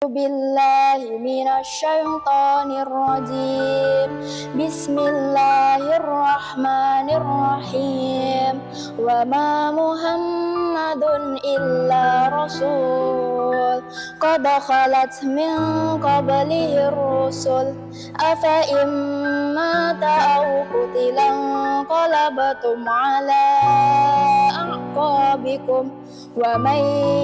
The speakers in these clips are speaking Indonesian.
بالله من الشيطان الرجيم بسم الله الرحمن الرحيم وما محمد إلا رسول قد خلت من قبله الرسل أفإن مات أو قتل انقلبتم على أعقابكم ومن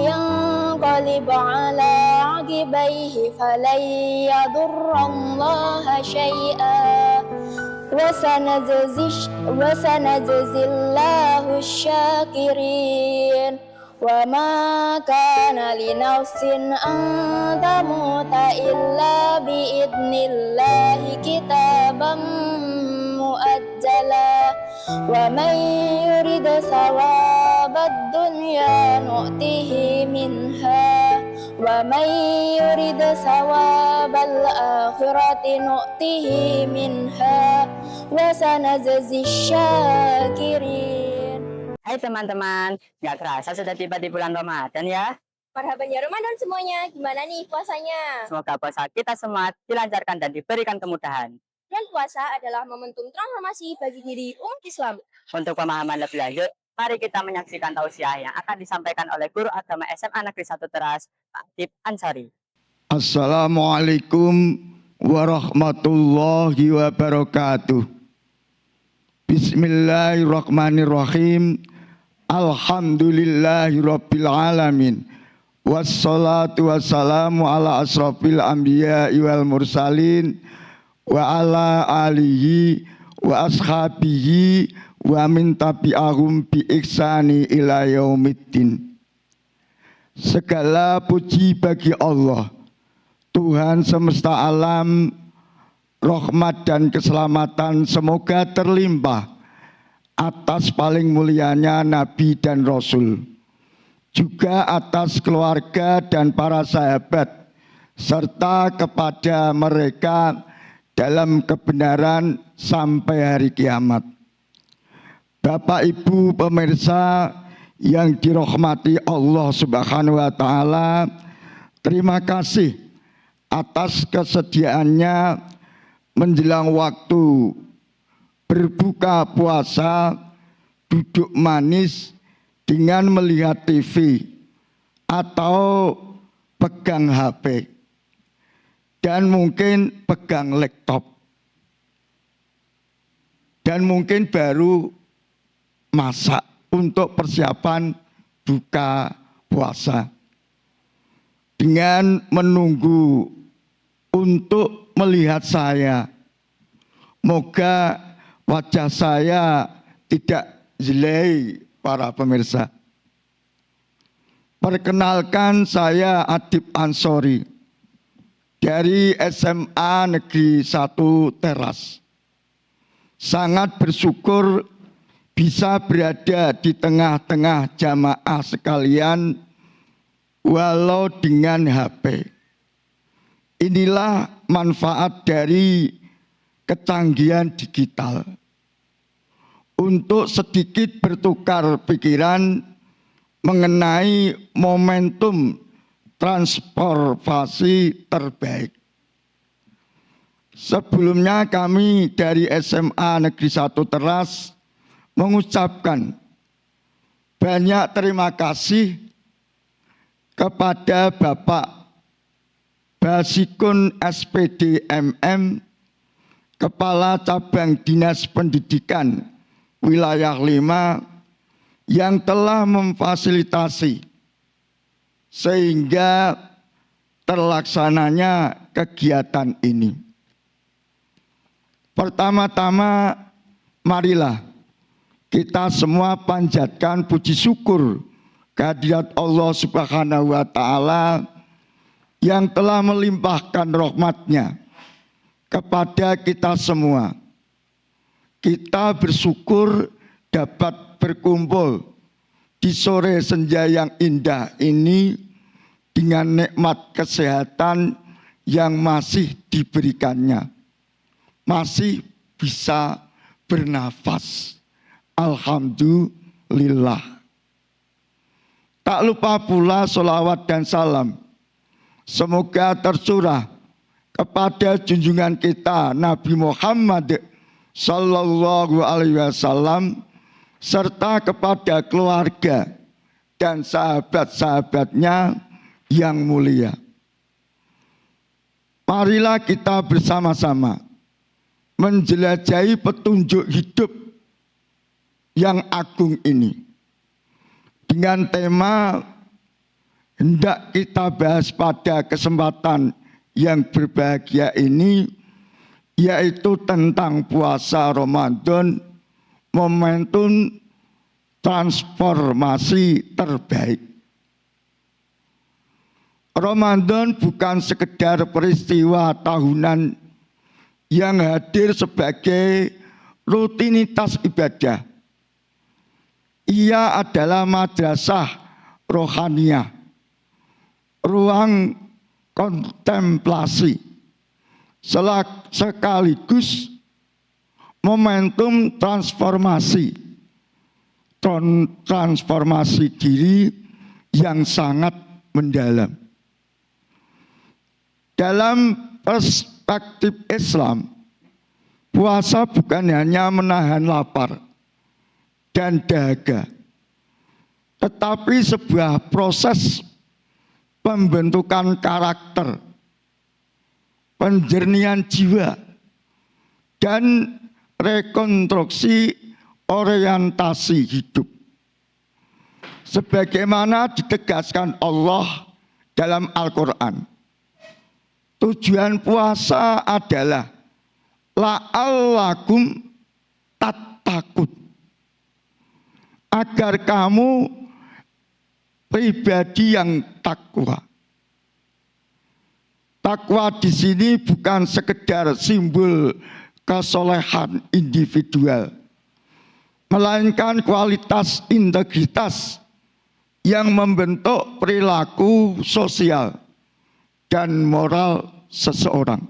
ينقلب على عقبيه فلن يضر الله شيئا وسنجزي الله الشاكرين وما كان لنفس أن تموت إلا بإذن الله كتابا مؤجلا ومن يرد ثواب الدنيا نؤته منها ومن يرد ثواب الآخرة نؤته منها وسنجزي الشاكرين. Hai teman-teman, gak kerasa sudah tiba di bulan Ramadan ya. Marhaban ya Ramadan semuanya, gimana nih puasanya? Semoga puasa kita semua dilancarkan dan diberikan kemudahan. Bulan puasa adalah momentum transformasi bagi diri umat Islam. Untuk pemahaman lebih lanjut, mari kita menyaksikan tausiah yang akan disampaikan oleh Guru Agama SMA Negeri 1 Teras, Pak Adib Ansari. Assalamualaikum warahmatullahi wabarakatuh. Bismillahirrahmanirrahim. Alhamdulillahirabbil alamin. Wassalatu wassalamu ala asrofil anbiya'i wal mursalin wa ala alihi wa ashabihi wa min tabi'ahum bi ihsani ila yaumiddin. Segala puji bagi Allah, Tuhan semesta alam. Rahmat dan keselamatan semoga terlimpah atas paling mulianya Nabi dan Rasul, juga atas keluarga dan para sahabat, serta kepada mereka dalam kebenaran sampai hari kiamat. Bapak Ibu pemirsa yang dirahmati Allah Subhanahu wa Ta'ala, terima kasih atas kesediaannya menjelang waktu berbuka puasa, duduk manis dengan melihat TV atau pegang HP dan mungkin pegang laptop dan mungkin baru masak untuk persiapan buka puasa dengan menunggu untuk melihat saya. Moga wajah saya tidak jelek para pemirsa. Perkenalkan, saya Adib Ansori dari SMA Negeri 1 Teras. Sangat bersyukur bisa berada di tengah-tengah jamaah sekalian walau dengan HP. Inilah manfaat dari kecanggihan digital. Untuk sedikit bertukar pikiran mengenai momentum transformasi terbaik. Sebelumnya kami dari SMA Negeri 1 Teras mengucapkan banyak terima kasih kepada Bapak Basikun SPD MM, Kepala Cabang Dinas Pendidikan Wilayah 5 yang telah memfasilitasi sehingga terlaksananya kegiatan ini. Pertama-tama marilah kita semua panjatkan puji syukur kehadirat Allah Subhanahu wa Ta'ala yang telah melimpahkan rahmat-Nya kepada kita semua. Kita bersyukur dapat berkumpul di sore senja yang indah ini dengan nikmat kesehatan yang masih diberikannya. Masih bisa bernafas. Alhamdulillah. Tak lupa pula sholawat dan salam semoga tercurah kepada junjungan kita Nabi Muhammad Sallallahu Alaihi Wasallam serta kepada keluarga dan sahabat-sahabatnya yang mulia. Marilah kita bersama-sama menjelajahi petunjuk hidup yang agung ini dengan tema hendak kita bahas pada kesempatan yang berbahagia ini, yaitu tentang puasa Ramadan, momentum transformasi terbaik. Ramadan bukan sekedar peristiwa tahunan yang hadir sebagai rutinitas ibadah. Ia adalah madrasah rohaniah, ruang kontemplasi, sekaligus momentum transformasi diri yang sangat mendalam. Dalam perspektif Islam, puasa bukan hanya menahan lapar dan dahaga, tetapi sebuah proses pembentukan karakter, penjernihan jiwa, dan rekonstruksi orientasi hidup. Sebagaimana ditegaskan Allah dalam Al-Quran, tujuan puasa adalah la'allakum tattaqun, agar kamu pribadi yang takwa. Takwa di sini bukan sekedar simbol kesolehan individual, melainkan kualitas integritas yang membentuk perilaku sosial dan moral seseorang.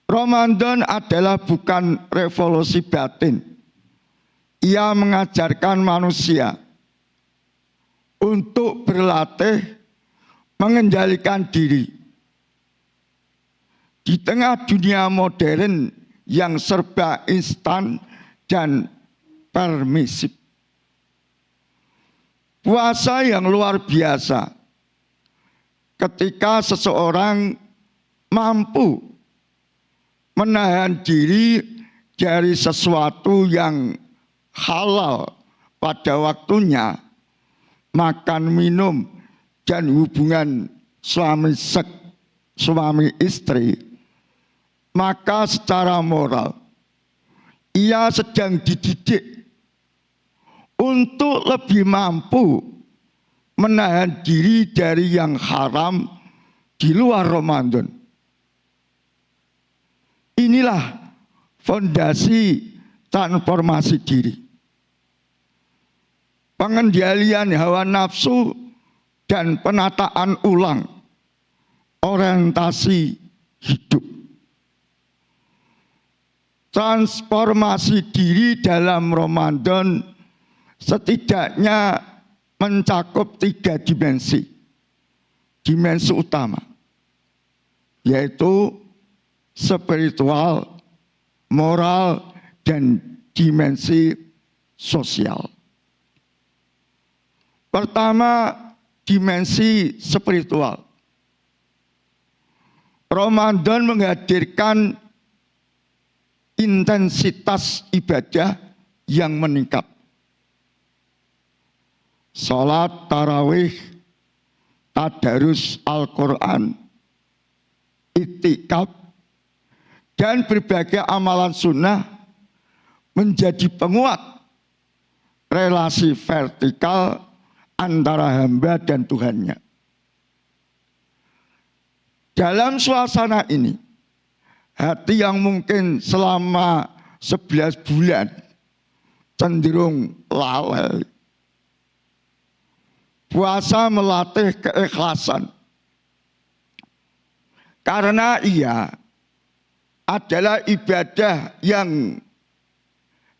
Ramadan adalah bukan revolusi batin. Ia mengajarkan manusia untuk berlatih mengendalikan diri. Di tengah dunia modern yang serba instan dan permisif. Puasa yang luar biasa ketika seseorang mampu menahan diri dari sesuatu yang halal pada waktunya, makan, minum, dan hubungan suami istri, maka secara moral ia sedang dididik untuk lebih mampu menahan diri dari yang haram di luar Ramadan. Inilah fondasi transformasi diri. Pengendalian hawa nafsu dan penataan ulang orientasi hidup. Transformasi diri dalam Ramadan setidaknya mencakup 3 dimensi. Dimensi utama, yaitu spiritual, moral, dan dimensi sosial. Pertama, dimensi spiritual. Ramadan menghadirkan intensitas ibadah yang meningkat. Salat tarawih, tadarus Al-Quran, iktikaf, dan berbagai amalan sunnah menjadi penguat relasi vertikal antara hamba dan Tuhannya. Dalam suasana ini, hati yang mungkin selama 11 bulan cenderung lalai, puasa melatih keikhlasan. Karena ia adalah ibadah yang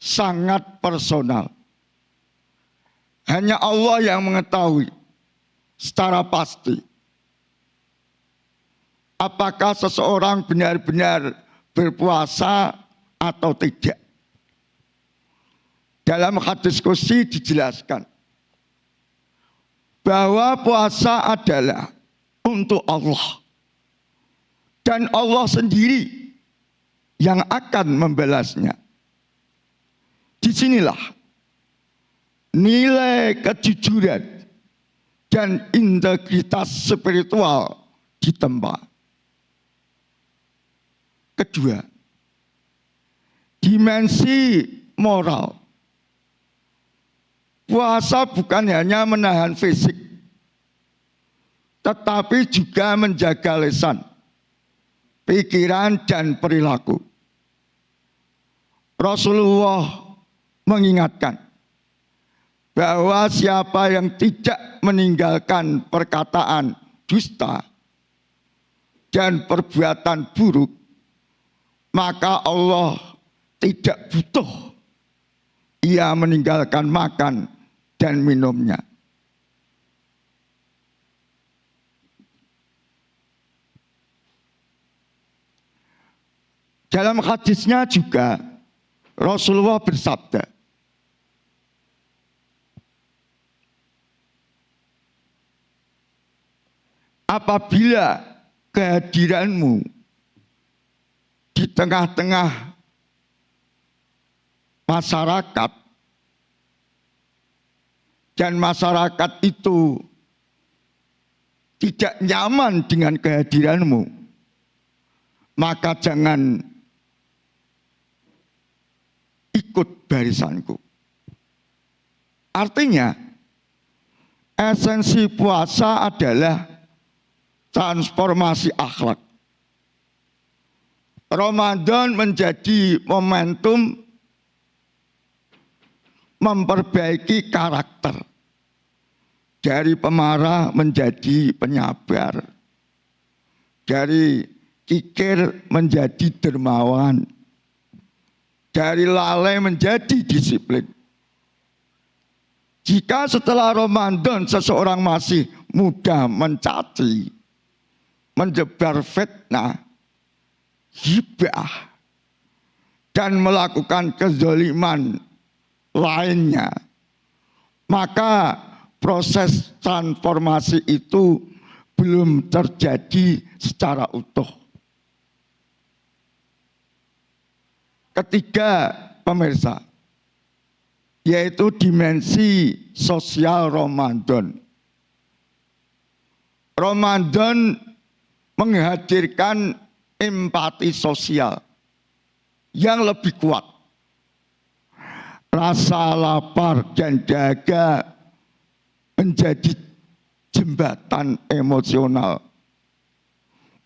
sangat personal. Hanya Allah yang mengetahui secara pasti apakah seseorang benar-benar berpuasa atau tidak. Dalam hadis qudsi dijelaskan bahwa puasa adalah untuk Allah. Dan Allah sendiri yang akan membalasnya. Disinilah nilai kejujuran dan integritas spiritual ditempa. Kedua, dimensi moral. Puasa bukan hanya menahan fisik, tetapi juga menjaga lisan, pikiran, dan perilaku. Rasulullah mengingatkan bahwa siapa yang tidak meninggalkan perkataan dusta dan perbuatan buruk, maka Allah tidak butuh ia meninggalkan makan dan minumnya. Dalam hadisnya juga Rasulullah bersabda, apabila kehadiranmu di tengah-tengah masyarakat dan masyarakat itu tidak nyaman dengan kehadiranmu, maka jangan ikut barisanku. Artinya, esensi puasa adalah transformasi akhlak. Ramadan menjadi momentum memperbaiki karakter. Dari pemarah menjadi penyabar. Dari kikir menjadi dermawan. Dari lalai menjadi disiplin. Jika setelah Ramadan seseorang masih mudah mencaci, menyebar fitnah, hibah, dan melakukan kezaliman lainnya, maka proses transformasi itu belum terjadi secara utuh. Ketiga, pemirsa, yaitu dimensi sosial Ramadan. Ramadan menghadirkan empati sosial yang lebih kuat. Rasa lapar dan dahaga menjadi jembatan emosional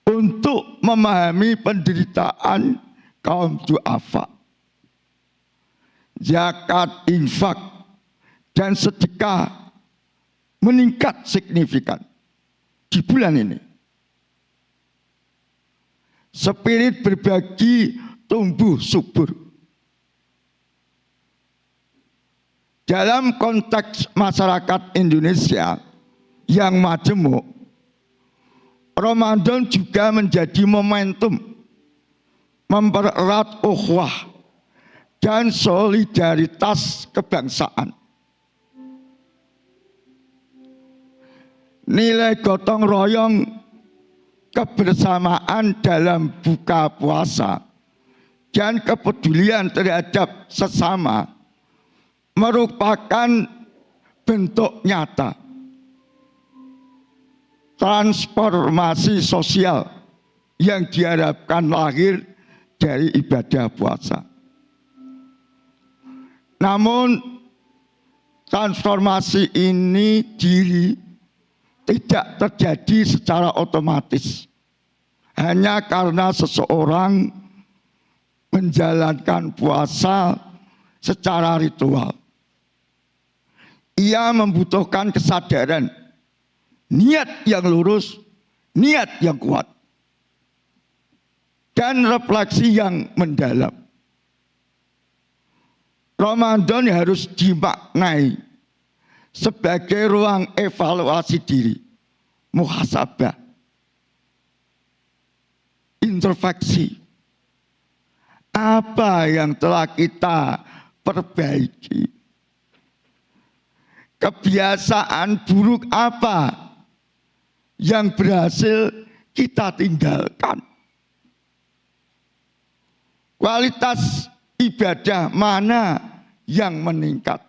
untuk memahami penderitaan kaum du'afa. Zakat, infak, dan sedekah meningkat signifikan di bulan ini. Spirit berbagi tumbuh subur. Dalam konteks masyarakat Indonesia yang majemuk, Ramadan juga menjadi momentum mempererat ukhuwah dan solidaritas kebangsaan. Nilai gotong royong, kebersamaan dalam buka puasa, dan kepedulian terhadap sesama merupakan bentuk nyata transformasi sosial yang diharapkan lahir dari ibadah puasa. Namun transformasi ini tidak terjadi secara otomatis hanya karena seseorang menjalankan puasa secara ritual. Ia membutuhkan kesadaran, niat yang lurus, niat yang kuat, dan refleksi yang mendalam. Ramadan harus dimaknai sebagai ruang evaluasi diri, muhasabah. introspeksi. Apa yang telah kita perbaiki? Kebiasaan buruk apa yang berhasil kita tinggalkan? Kualitas ibadah mana yang meningkat?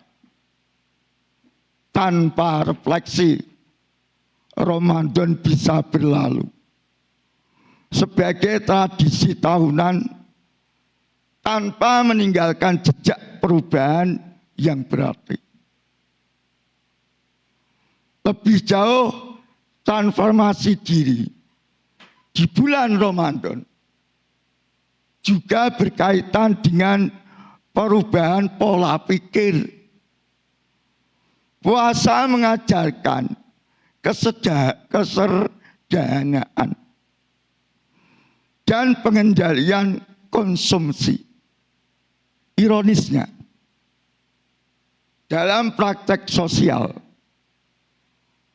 Tanpa refleksi, Ramadan bisa berlalu. Sebagai tradisi tahunan, tanpa meninggalkan jejak perubahan yang berarti. Lebih jauh, transformasi diri di bulan Ramadan juga berkaitan dengan perubahan pola pikir. Puasa mengajarkan kesederhanaan dan pengendalian konsumsi. Ironisnya, dalam praktek sosial,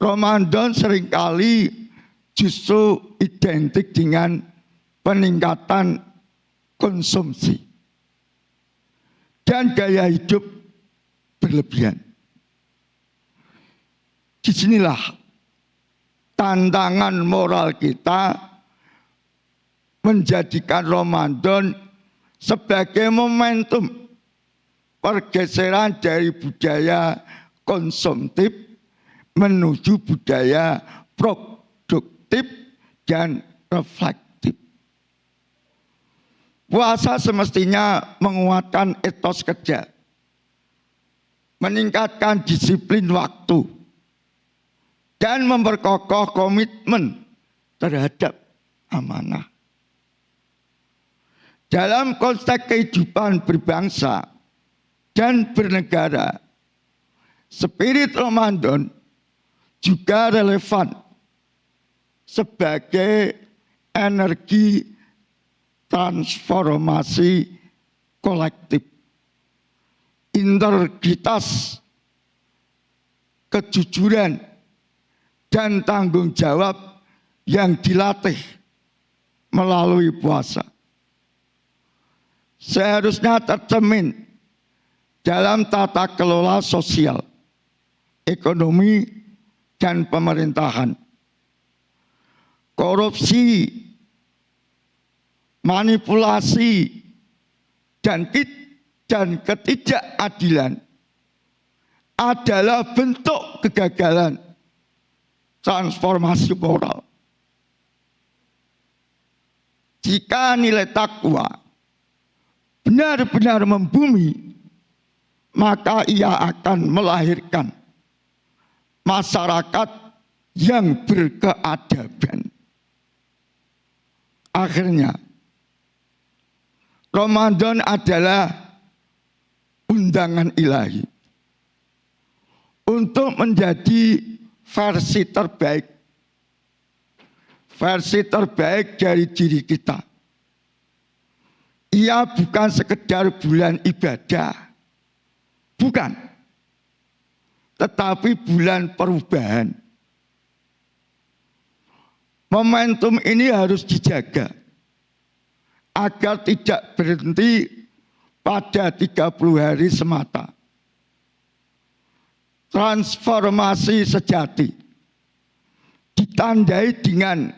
Ramadan seringkali justru identik dengan peningkatan konsumsi dan gaya hidup berlebihan. Disinilah tantangan moral kita menjadikan Ramadan sebagai momentum pergeseran dari budaya konsumtif menuju budaya produktif dan reflektif. Puasa semestinya menguatkan etos kerja, meningkatkan disiplin waktu, dan memperkokoh komitmen terhadap amanah. Dalam konteks kehidupan berbangsa dan bernegara, spirit Ramadan juga relevan sebagai energi transformasi kolektif. Integritas, kejujuran, dan tanggung jawab yang dilatih melalui puasa seharusnya tercermin dalam tata kelola sosial, ekonomi, dan pemerintahan. Korupsi, manipulasi, dan ketidakadilan adalah bentuk kegagalan transformasi moral. Jika nilai takwa benar-benar membumi, maka ia akan melahirkan masyarakat yang berkeadaban. Akhirnya, Ramadan adalah undangan ilahi untuk menjadi versi terbaik dari diri kita. Ia bukan sekedar bulan ibadah, bukan, tetapi bulan perubahan. Momentum ini harus dijaga agar tidak berhenti pada 30 hari semata. Transformasi sejati ditandai dengan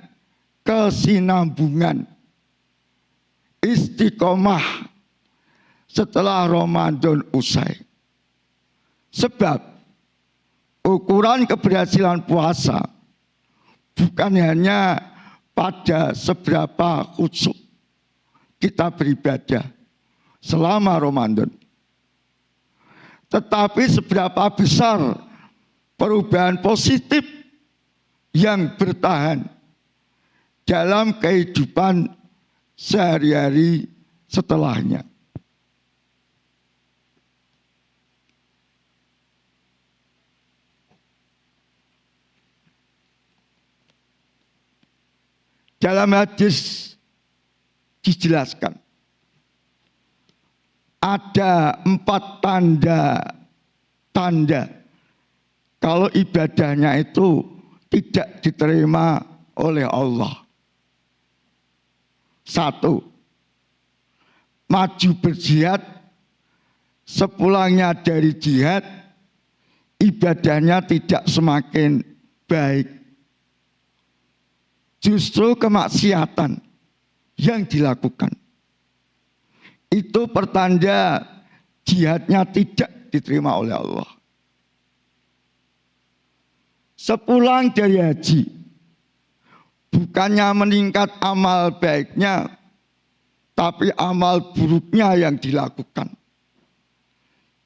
kesinambungan, istiqomah setelah Ramadan usai. Sebab ukuran keberhasilan puasa bukan hanya pada seberapa khusyuk kita beribadah selama Ramadan, tetapi seberapa besar perubahan positif yang bertahan dalam kehidupan sehari-hari setelahnya. Dalam hadis dijelaskan ada 4 tanda kalau ibadahnya itu tidak diterima oleh Allah. Satu, maju berjihad, sepulangnya dari jihad, ibadahnya tidak semakin baik. Justru kemaksiatan yang dilakukan. Itu pertanda jihadnya tidak diterima oleh Allah. Sepulang dari haji, bukannya meningkat amal baiknya, tapi amal buruknya yang dilakukan.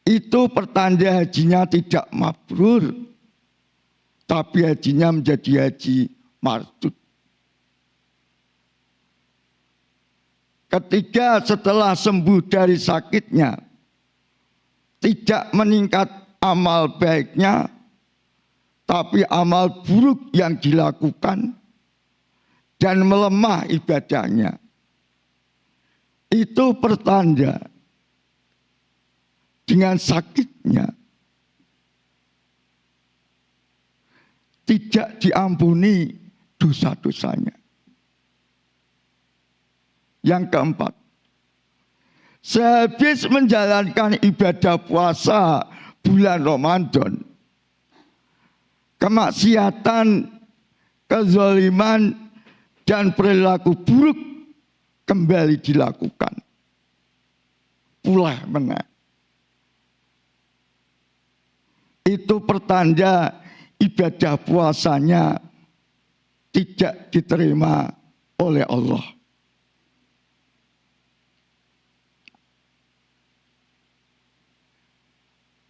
Itu pertanda hajinya tidak mabrur, tapi hajinya menjadi haji mardud. Ketiga, setelah sembuh dari sakitnya, tidak meningkat amal baiknya, tapi amal buruk yang dilakukan dan melemah ibadahnya. Itu pertanda dengan sakitnya tidak diampuni dosa-dosanya. Yang keempat, sehabis menjalankan ibadah puasa bulan Ramadan, kemaksiatan, kezaliman, dan perilaku buruk kembali dilakukan. Pula menang. Itu pertanda ibadah puasanya tidak diterima oleh Allah.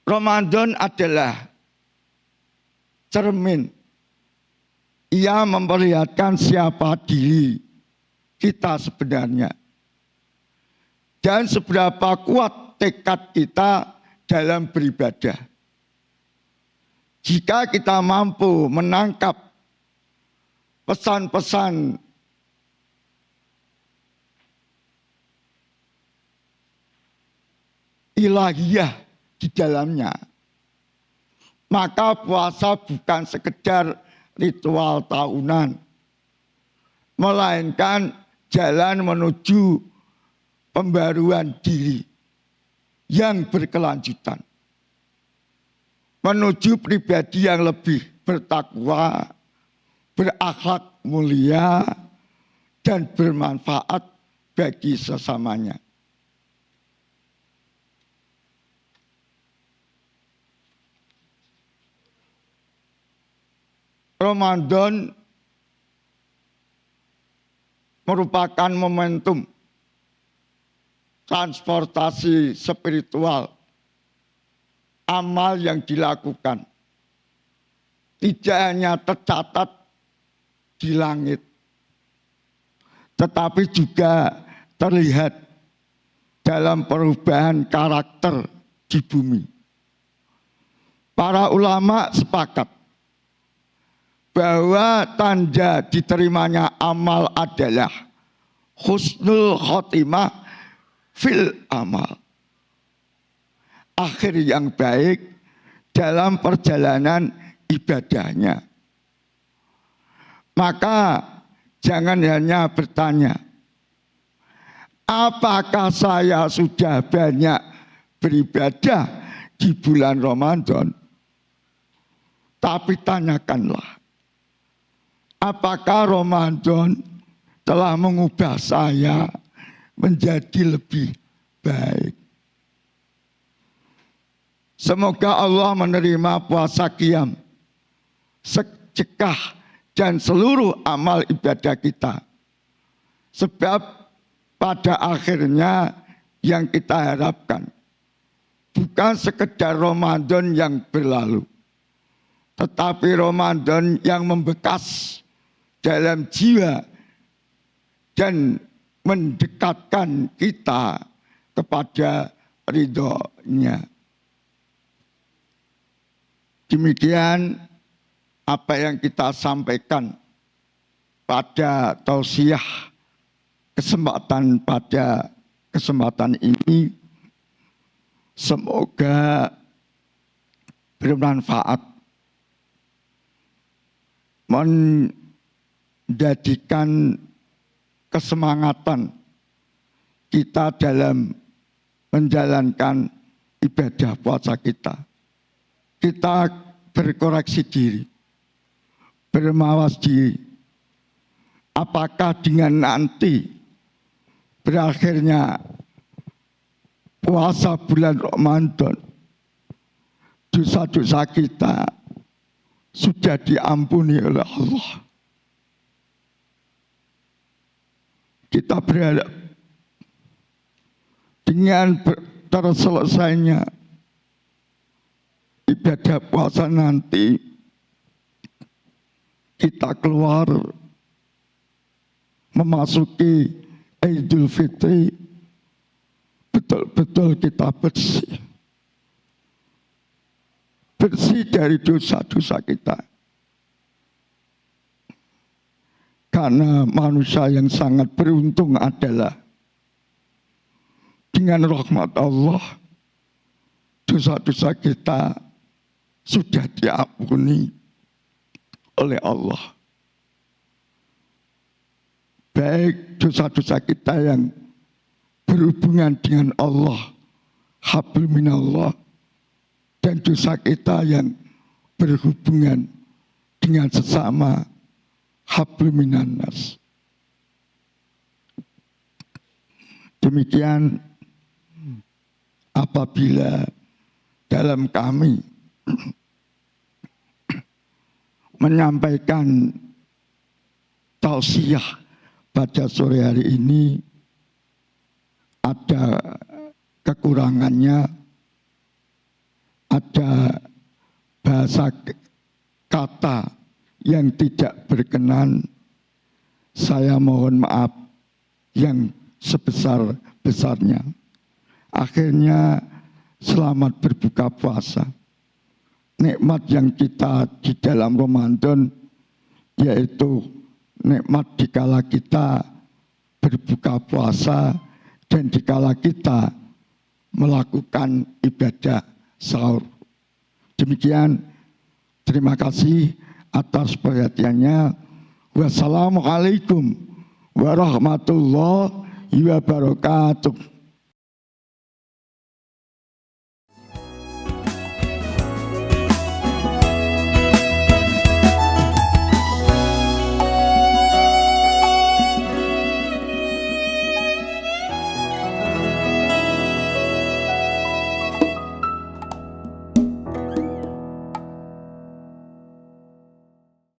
Ramadan adalah cermin. Ia memperlihatkan siapa diri kita sebenarnya. Dan seberapa kuat tekad kita dalam beribadah. Jika kita mampu menangkap pesan-pesan ilahiyah di dalamnya, maka puasa bukan sekedar ritual tahunan, melainkan jalan menuju pembaruan diri yang berkelanjutan, menuju pribadi yang lebih bertakwa, berakhlak mulia, dan bermanfaat bagi sesamanya. Ramadan merupakan momentum transportasi spiritual, amal yang dilakukan tidak hanya tercatat di langit, tetapi juga terlihat dalam perubahan karakter di bumi. Para ulama sepakat bahwa tanda diterimanya amal adalah husnul khotimah fil amal. Akhir yang baik dalam perjalanan ibadahnya. Maka jangan hanya bertanya, apakah saya sudah banyak beribadah di bulan Ramadan? Tapi tanyakanlah, apakah Ramadan telah mengubah saya menjadi lebih baik? Semoga Allah menerima puasa qiyam, sedekah, dan seluruh amal ibadah kita. Sebab pada akhirnya yang kita harapkan bukan sekedar Ramadan yang berlalu, tetapi Ramadan yang membekas dalam jiwa dan mendekatkan kita kepada ridhonya. Demikian apa yang kita sampaikan pada tausiah pada kesempatan ini. Semoga bermanfaat, menjadikan kesemangatan kita dalam menjalankan ibadah puasa kita. Kita berkoreksi diri, bermawas diri. Apakah dengan nanti berakhirnya puasa bulan Ramadan, dosa-dosa kita sudah diampuni oleh Allah. Kita berharap dengan terselesainya ibadah puasa nanti, kita keluar memasuki Idul Fitri, betul-betul kita bersih. Bersih dari dosa-dosa kita. Karena manusia yang sangat beruntung adalah dengan rahmat Allah, dosa-dosa kita sudah diampuni oleh Allah. Baik dosa-dosa kita yang berhubungan dengan Allah, hablum minallah, dan dosa kita yang berhubungan dengan sesama, hablum minannas. Demikian apabila dalam kami menyampaikan tausiah pada sore hari ini ada kekurangannya, ada bahasa kata yang tidak berkenan, saya mohon maaf yang sebesar-besarnya. Akhirnya selamat berbuka puasa. Nikmat yang kita di dalam Ramadan yaitu nikmat dikala kita berbuka puasa dan dikala kita melakukan ibadah sahur. Demikian, terima kasih atas perhatiannya. Wassalamualaikum warahmatullahi wabarakatuh.